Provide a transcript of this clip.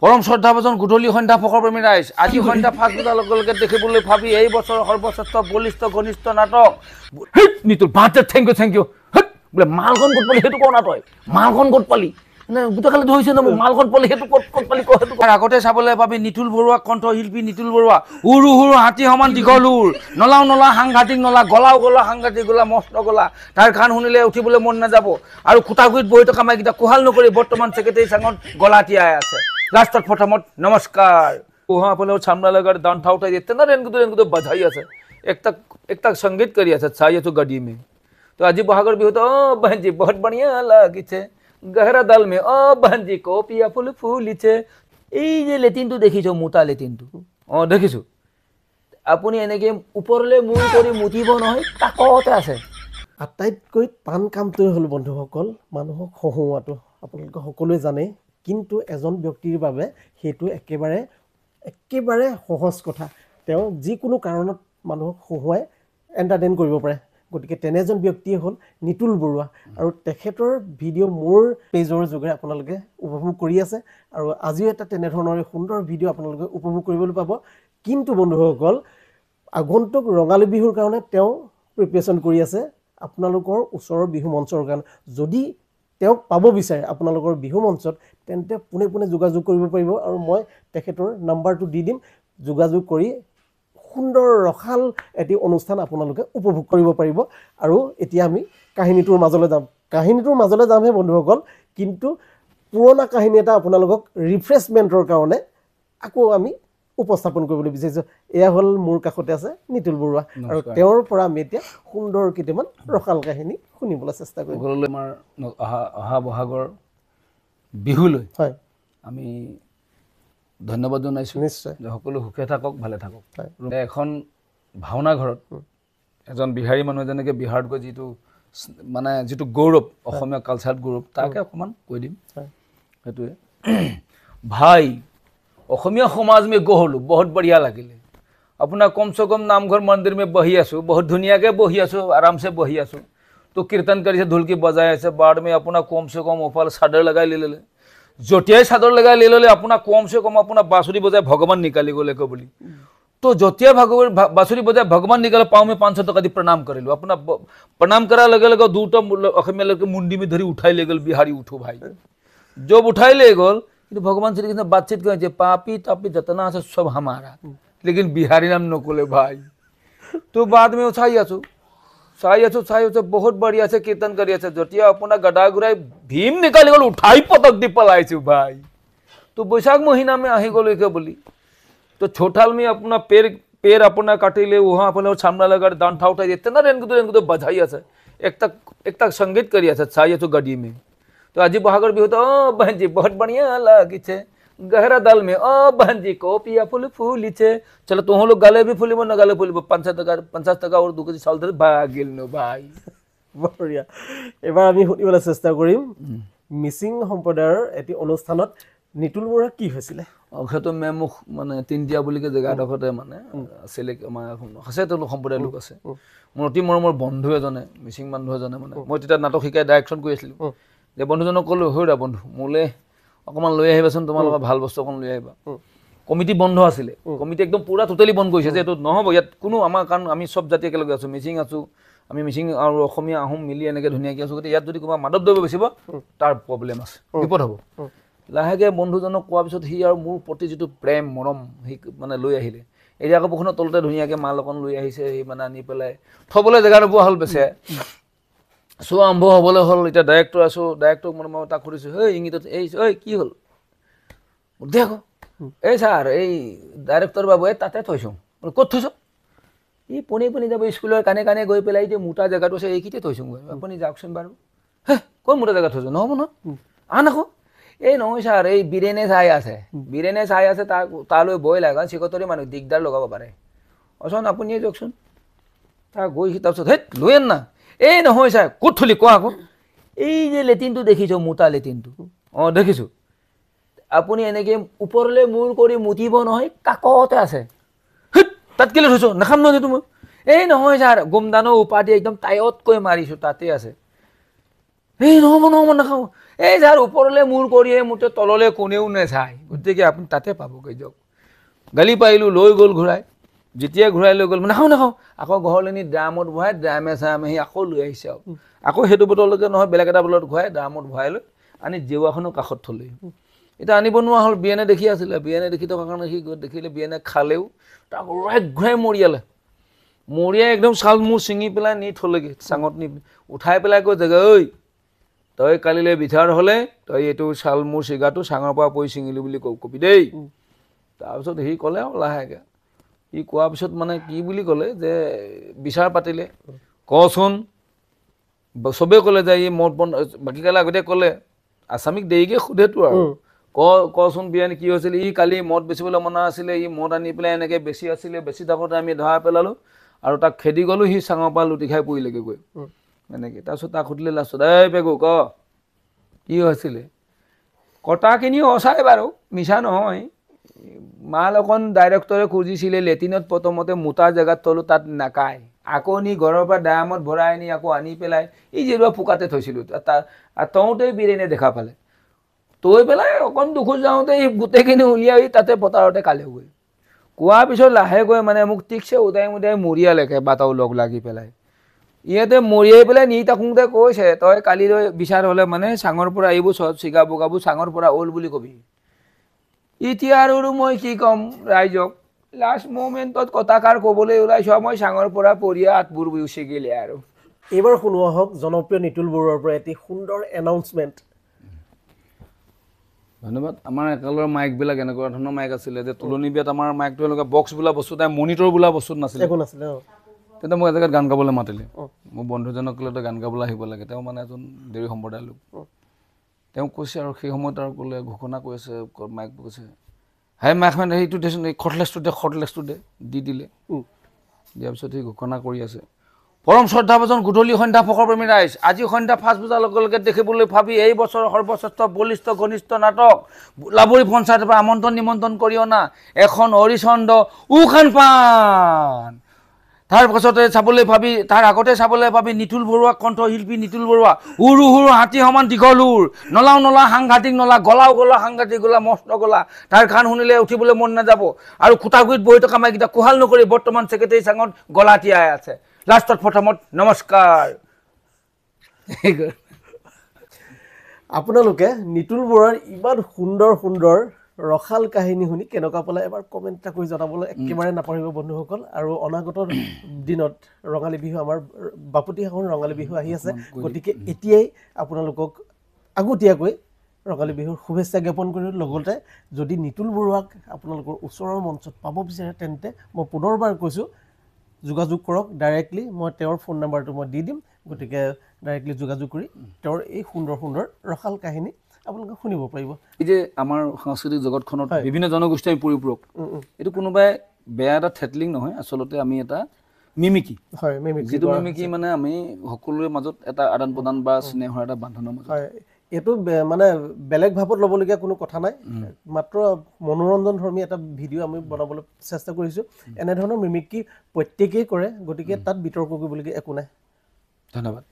পৰম শ্ৰদ্ধাভাজন গধূলি সন্ধ্যা ফকৰপ্ৰেমী ৰাইজ আজি সন্ধ্যা ফাঁক দুটাৰ লগে লগে দেখিবলৈ ভাবি এই বছৰৰ সৰ্বশ্ৰেষ্ঠ বলিষ্ঠ ঘনিষ্ঠ নাটক নিতুল বাঁতে থেংক ইউ বোলে মালখন ক'ত পালি সেইটো কোৱা নাটয় মালখন ক'ত পালি গোটেইকালি ধৰিছে ন মোক মালখন পালি সেইটো ক'ত পালি কয় সেইটো আগতে চাবলৈ পাবি নিতুল বৰুৱা কণ্ঠশিল্পী নিতুল বৰুৱা উৰু হুৰু হাতী সমান দীঘল উৰ নলাও নলা সাংঘাতিক নলা গলাও গলা সাংঘাতিক গলা মস্ত গলা তাৰ গান শুনিলে উঠিবলৈ মন নাযাব আৰু খুটাগুৰিত বহি থকা মাইকেইটা কোহাল নকৰি বৰ্তমান ছেক্ৰেটাৰী চাঙত গলা তিয়াই আছে লাষ্টত প্ৰথমত নমস্কাৰ ওহা आपल्यावर छामला लगा दान ठावटा येते ना रेनकुतो बधाई আছে एक संगीत करी আছে चाहिए तो गाड़ी में तो आज बहागर भी होता ओ बहन जी बहुत बढ़िया लागिছে गहरा दल में ओ बहन जी को पिया फूल फूलिছে এই যে লেটিনটো দেখিছো মোটা লেটিনটো দেখিছো আপুনি এনেকে ওপৰলে মূৰ কৰি মুতিব নহয় তাকতে আছে আটাইতকৈ টান কামটোৱে হ'ল বন্ধুসকল মানুহক হহুৱাটো আপোনালোকে সকলোৱে জানে কিন্তু এজন ব্যক্তিৰ বাবে সেইটো একেবাৰে সহজ কথা তেওঁ যিকোনো কাৰণত মানুহক হহুৱাই এণ্টাৰটেইন কৰিব পাৰে গতিকে তেনেজন ব্যক্তিয়ে হ'ল নিতুল বৰুৱা আৰু তেখেতৰ ভিডিঅ' মোৰ পেজৰ যোগেৰে আপোনালোকে উপভোগ কৰি আছে আৰু আজিও এটা তেনেধৰণৰ সুন্দৰ ভিডিঅ' আপোনালোকে উপভোগ কৰিবলৈ পাব কিন্তু বন্ধুসকল আগন্তুক ৰঙালী বিহুৰ কাৰণে তেওঁ প্ৰিপেৰেশ্যন কৰি আছে আপোনালোকৰ ওচৰৰ বিহু মঞ্চৰ কাৰণে যদি তেওঁক পাব বিচাৰে আপোনালোকৰ বিহু মঞ্চত তেন্তে পুনে যোগাযোগ কৰিব পাৰিব আৰু মই তেখেতৰ নাম্বাৰটো দি দিম যোগাযোগ কৰি সুন্দৰ ৰখাল এটি অনুষ্ঠান আপোনালোকে উপভোগ কৰিব পাৰিব আৰু এতিয়া আমি কাহিনীটোৰ মাজলৈ যাম হে বন্ধুসকল কিন্তু পুৰণা কাহিনী এটা আপোনালোকক ৰিফ্ৰেছমেণ্টৰ কাৰণে আকৌ আমি উপস্থাপন কৰিবলৈ বিচাৰিছোঁ এয়া হ'ল মোৰ কাষতে আছে নিতুল বৰুৱা আৰু তেওঁৰ পৰা আমি এতিয়া সুন্দৰ কেইটামান ৰখাল কাহিনী শুনিবলৈ চেষ্টা কৰিম আমাৰ অহা বহাগৰ বিহুলৈ হয় আমি ধন্যবাদ জনাইছোঁ নিশ্চয় যে সকলো সুখে থাকক ভালে থাকক এখন ভাওনা ঘৰত এজন বিহাৰী মানুহ যেনেকৈ বিহাৰত গৈ যিটো গৌৰৱ অসমীয়া কালচাৰত গৌৰৱ তাকে অকণমান কৈ দিম সেইটোৱে ভাই অসমীয়া সমাজ में গ'লো বহুত বঢ়িয়া লাগিলে আপোনাৰ কম সে কম নামঘৰ মন্দিৰ में বহি আছোঁ বহুত ধুনীয়াকৈ বহি আছোঁ আৰামছে বহি আছোঁ তো কীৰ্তন কৰিছে ঢোলকি বজাই আছে বাদ में আপোনাৰ কম সে কম ওফাল চাদৰ লগাই লৈ ল'লে জতিয়াই চাদৰ লগাই লৈ ল'লে আপোনাৰ কম সে কম আপোনাৰ বাঁচুৰি বজাই ভগৱান নিকালি গ'লে বুলি তো জতিয়াই বাঁচুৰি বজাই ভগৱান নিকালে পাওঁ मैं 500 টকা দি প্ৰণাম কৰিলোঁ আপোনাৰ প্ৰণাম কৰাৰ লগে লগে দুটা অসমীয়া লোকে মুণ্ডি में ধৰি উঠাই লৈ গ'ল বিহাৰী উঠো ভাই जब उठाई ले गल कि भगवान श्री कृष्ण बातचीत करें पापी तापी जतना है सब हमारा लेकिन बिहारी नाम नकोले भाई तो बाद में चाई आसो बहुत बढ़िया से कीर्तन करी जटिया अपना गदा गुराई भीम निकाली गल उठाई पतक दी पलाइছো भाई तो बैशाख महीना में आही गल के बोली तो छोटाल में अपना पेड़ अपना काटिले वहाँ अपने सामना लगा दान ठाउटा देते ना रेनकुतो बधाई আছে एक तक संगीत करी चाई आसो गाड़ी में तो आज बहागर भी होता ओ बहन जी बहुत बढ़िया लागिছে गहरा दल में ओ बहन जी को पिया फूल फूलिছে चलो तुम लोग गाले भी फूलिब ना गाले फूलिब 50 টাকা और 2 কেজি চাউল ধরে ভাগিল নো ভাই বঢ়িয়া এবাৰ আমি শুনিবলৈ চেষ্টা কৰিম মিচিং সম্প্ৰদায়ৰ এটি অনুষ্ঠানত নিতুল বৰুৱা কি হৈছিল অখেতো মেমুখ মানে তিনদিয়া বুলি কে জেগাডখতে মানে আছিলে আছে তো সম্প্ৰদায়ৰ লোক আছে মোৰ অতি মৰমৰ বন্ধু এজনে মিচিং বন্ধু এজনে মানে মই তেতিয়া নাটক শিকাই ডাইৰেকশ্যন কৰি আছিলোঁ যে বন্ধুজনক ক'লো হৌৰা বন্ধু মোলে অকণমান লৈ আহিবাচোন তোমাৰ লগত ভাল বস্তু অকণ লৈ আহিবা কমিটি বন্ধ আছিলে কমিটি একদম পুৰা টোটেলি বন্ধ কৰিছে যে এইটো নহ'ব ইয়াত কোনো আমাৰ কাৰণ আমি চব জাতি একেলগে আছোঁ মিচিং আছোঁ আমি মিচিং আৰু অসমীয়া আহোম মিলি এনেকৈ ধুনীয়াকৈ আছোঁ গতিকে ইয়াত যদি কোনোবা মাদক দ্ৰব্য বেচিব তাৰ প্ৰব্লেম আছে বিপদ হ'ব লাহেকৈ বন্ধুজনক কোৱাৰ পিছত সি আৰু মোৰ প্ৰতি যিটো প্ৰেম মৰম সি মানে লৈ আহিলে এতিয়া আকৌ বৰষুণৰ তলতে ধুনীয়াকৈ মাল অকণ লৈ আহিছে সি মানে আনি পেলাই থ'বলৈ জেগা নোপোৱা হ'ল বেচে সো আৰম্ভ হ'বলৈ হ'ল এতিয়া ডাইৰেক্টৰ আছোঁ ডাইৰেক্টৰক মানে মই তাক সুধিছোঁ হেই ইংগিতত ঐ কি হ'ল দেখ এই ছাৰ এই ডাইৰেক্টৰ বাবু তাতে থৈছোঁ ক'ত থৈছোঁ ই পোনে যাব স্কুলৰ কাণে গৈ পেলাই যে মোটা জেগাটো আছে এইখিনিতে থৈছোঁ আপুনি যাওকচোন বাৰু হে ক'ত মোটা জেগাত থৈছোঁ নহ'ব ন আন আকৌ এই নহয় ছাৰ এই বীৰেনে চাই আছে তালৈ বই লাগে কাৰণ চিকতৰি মানুহ দিগদাৰ লগাব পাৰে অচোন আপুনিয়ে যাওকচোন তাক গৈ তাৰপিছত হেই লৈ আন না এই নহয় ছাৰ ক'ত থলি কোৱা আকৌ এই যে লেটিনটো দেখিছো মোটা লেটিনটো দেখিছোঁ আপুনি এনেকৈ ওপৰলৈ মূৰ কৰি মুতিব নহয় কাকতে আছে তাত কেলৈ থৈছোঁ নাখাম নহয় সেইটো মই এই নহয় ছাৰ গোমদানৰ উপাধি একদম টাইটকৈ মাৰিছোঁ তাতে আছে এই নহ'ব নাখাওঁ, এই যাৰ ওপৰলৈ মূৰ কৰিয়ে মোতে তললৈ কোনেও নাচায়, গতিকে আপুনি তাতে পাবগৈ দিয়ক। গালি পাৰিলোঁ, লৈ গ'ল ঘূৰাই, যেতিয়া ঘূৰাই লৈ গ'ল নাখাওঁ, আকৌ ঘৰলৈ নি ড্ৰামত ভৰাই ড্ৰামে চামে সি আকৌ লৈ আহিছে আৰু আকৌ সেইটো বটললৈকে নহয় বেলেগ এটা বটলত ঘূৰাই ড্ৰামত ভৰাই লৈ আনি জেওৰাখনৰ কাষত থ'লে। এতিয়া আনিব নোৱাৰা হ'ল, বিয়েনে দেখি আছিলে, বিয়েনে দেখি থকাৰ কাৰণে সি দেখিলে, বিয়েনে খালেও তাক ঘূৰাই মৰিয়াই একদম ছাল মূৰ ছিঙি পেলাই নি থ'লেগৈ চাঙত নি উঠাই পেলাই কৈ জেগা ঐ তই কালিলৈ বিচাৰ হ'লে তই এইটো ছাল মূৰ ছিগাটো চাঙৰ পৰা পৰি ছিঙিলোঁ বুলি কবি দেই। তাৰপিছত সি ক'লে আৰু লাহেকৈ, সি কোৱাৰ পিছত মানে কি বুলি ক'লে যে বিচাৰ পাতিলে, কচোন চবেই ক'লে যে ই মদ বন্ধ, বাকীকালে আগতে ক'লে আছামিক দেৰিকৈ সোধেতো আৰু কচোন বিয়ানী কি হৈছিলে, ই কালি মদ বেচিবলৈ মনা আছিলে, ই মদ আনি পেলাই এনেকৈ বেছি আছিলে, বেছি থাকোঁতে আমি ধৰা পেলালোঁ আৰু তাক খেদি গ'লোঁ, সি চাঙৰ পৰা লুটি খাই পৰিলেগৈ গৈ এনেকৈ। তাৰপিছত তাক সুধিলে লাষ্টত, এই পেগু ক কি হৈছিলে, কটাখিনিও সঁচাই বাৰু মিছা নহয়, মাল অকণ ডাইৰেক্টৰে খুজিছিলে, লেট্ৰিনত প্ৰথমতে মোটা জেগাত থ'লোঁ তাত নাকায়, আকৌ নি ঘৰৰ পৰা ড্ৰামত ভৰাই আনি আকৌ আনি পেলাই এই যেনিবা পোকাতে থৈছিলোঁ, তওঁতেই বিৰেণে দেখা পালে, থৈ পেলাই অকণ দুখোজ যাওঁতে এই গোটেইখিনি উলিয়াই তাতে পথাৰতে কালেগৈ। কোৱাৰ পিছত লাহেকৈ মানে মোক ঠিকছে উদাই মৰিয়ালে কেইবাটাও লগ লাগি পেলাই, ইয়াতে মৰিয়াই পেলাই নি থাকোঁতে কৈছে তই কালিলৈ বিচাৰ হ'লে মানে চাঙৰ পৰা এইবোৰ চিগা বগাবোৰ চাঙৰ পৰা অ'ল বুলি কবি। এতিয়া আৰু মই কি ক'ম ৰাইজক, লাষ্ট মমেণ্টত কথাষাৰ ক'বলৈ ওলাইছোঁ, মই চাঙৰ পৰা পৰিয়া হাতবোৰ ছিগিলে আৰু। এইবাৰ শুনোৱা হওক জনপ্ৰিয় নিতুল বৰুৱাৰ পৰা এটি সুন্দৰ এনাউন্সমেণ্ট। ধন্যবাদ। আমাৰ একালৰ মাইকবিলাক এনেকুৱা ধৰণৰ মাইক আছিলে যে তুলনি বিয়াত আমাৰ মাইকটো এনেকুৱা বক্স বোলা বস্তু তাই মনিটৰ বোলা বস্তুত নাছিলে, তেতিয়া মোক এজেগাত গান গাবলৈ মাতিলে, মোৰ বন্ধুজনক ক'লে গান গাবলৈ আহিব লাগে, তেওঁ মানে এজন দেউৰী সম্প্ৰদায়ৰ লোক, তেওঁ কৈছে আৰু সেই সময়ত আৰু ক'লে ঘোষণা কৰিছে মাইক কৈছে হাই মাইকখন সেইটো দেচোন এই খটলেছটো দে দি দিলে, দিয়াৰ পিছত সি ঘোষণা কৰি আছে, পৰম শ্ৰদ্ধাভাজন গধূলি সন্ধ্যা ফকৰপ্ৰেমী ৰাইজ, আজি সন্ধ্যা 5 বজাৰ লগে লগে দেখিবলৈ ভাবি এই বছৰৰ সৰ্বশ্ৰেষ্ঠ বলিষ্ঠ ঘনিষ্ঠ নাটক লাবৰী পঞ্চায়তৰ পৰা আমন্ত্ৰণ নিমন্ত্ৰণ কৰি অনা এখন হৰিচন্দ উখান পান, তাৰ পাছতে চাবলৈ ভাবি তাৰ আগতে চাবলৈ ভাবি নিতুল বৰুৱা কণ্ঠশিল্পী নিতুল বৰুৱা উৰু হুৰু হাতী সমান দীঘল উৰ, নলা সাংঘাতিক নলা, গলাও সাংঘাতিক গলা, মস্ত গলা, তাৰ গান শুনিলে উঠিবলৈ মন নাযাব, আৰু খুটাগুৰিত বহি থকা মাইকেইটা কোহাল নকৰি বৰ্তমান ছেক্ৰেটাৰী চাঙত গলা তিয়াই আছে, লাষ্টত প্ৰথমত নমস্কাৰ। আপোনালোকে নিতুল বৰুৱাৰ ইমান সুন্দৰ ৰসাল কাহিনী শুনি কেনেকুৱা পালে এবাৰ কমেণ্ট এটা কৰি জনাবলৈ একেবাৰে নাপাহৰিব বন্ধুসকল। আৰু অনাগত দিনত ৰঙালী বিহু, আমাৰ বাপুতিসাহোন ৰঙালী বিহু আহি আছে, গতিকে এতিয়াই আপোনালোকক আগতীয়াকৈ ৰঙালী বিহুৰ শুভেচ্ছা জ্ঞাপন কৰি লগতে যদি নিতুল বৰুৱাক আপোনালোকৰ ওচৰৰ মঞ্চত পাব বিচাৰে তেন্তে মই পুনৰবাৰ কৈছোঁ যোগাযোগ কৰক ডাইৰেক্টলি, মই তেওঁৰ ফোন নাম্বাৰটো মই দি দিম, গতিকে ডাইৰেক্টলি যোগাযোগ কৰি তেওঁৰ এই সুন্দৰ ৰসাল কাহিনী আপোনালোকে শুনিব পাৰিব। এই যে আমাৰ সাংস্কৃতিক জগতখনত বিভিন্ন জনগোষ্ঠী আমি পৰিপূৰক, এইটো কোনোবাই বেয়া এটা থেটলিং নহয়, আচলতে আমি এটা মিমিকি, যিটো মিমিকি মানে আমি সকলোৰে মাজত এটা আদান প্ৰদান বা স্নেহৰ এটা বান্ধনৰ মাজত, এইটো মানে বেলেগ ভাৱত ল'বলগীয়া কোনো কথা নাই, মাত্ৰ মনোৰঞ্জন ধৰ্মী এটা ভিডিঅ' আমি বনাবলৈ চেষ্টা কৰিছোঁ। এনেধৰণৰ মিমিক্ৰি প্ৰত্যেকেই কৰে, গতিকে তাত বিতৰ্ক কৰিবলগীয়া একো নাই। ধন্যবাদ।